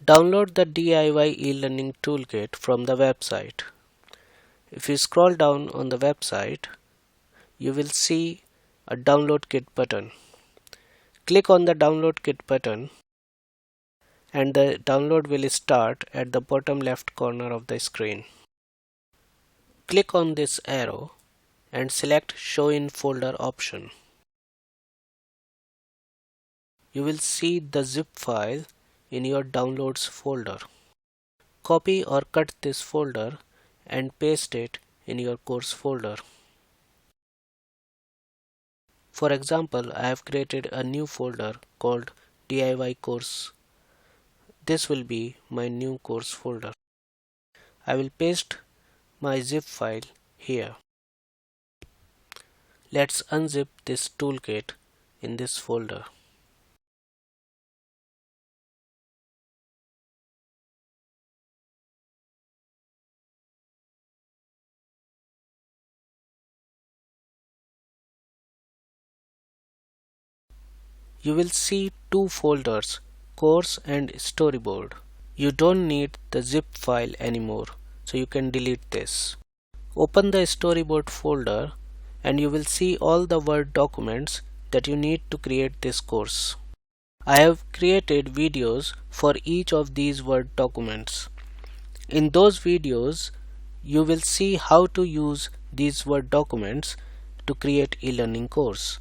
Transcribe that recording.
Download the DIY e-learning toolkit from the website. If you scroll down on the website, you will see a download kit button. Click on the download kit button and the download will start at the bottom left corner of the screen. Click on this arrow and select Show in Folder option. You will see the zip file in your Downloads folder. Copy or cut this folder and paste it in your course folder. For example, I have created a new folder called DIY course. This will be my new course folder. I will paste my zip file here. Let's unzip this toolkit in this folder. You will see two folders, course and storyboard. You don't need the zip file anymore, so you can delete this. Open the storyboard folder and you will see all the Word documents that you need to create this course. I have created videos for each of these Word documents. In those videos, you will see how to use these Word documents to create e-learning course.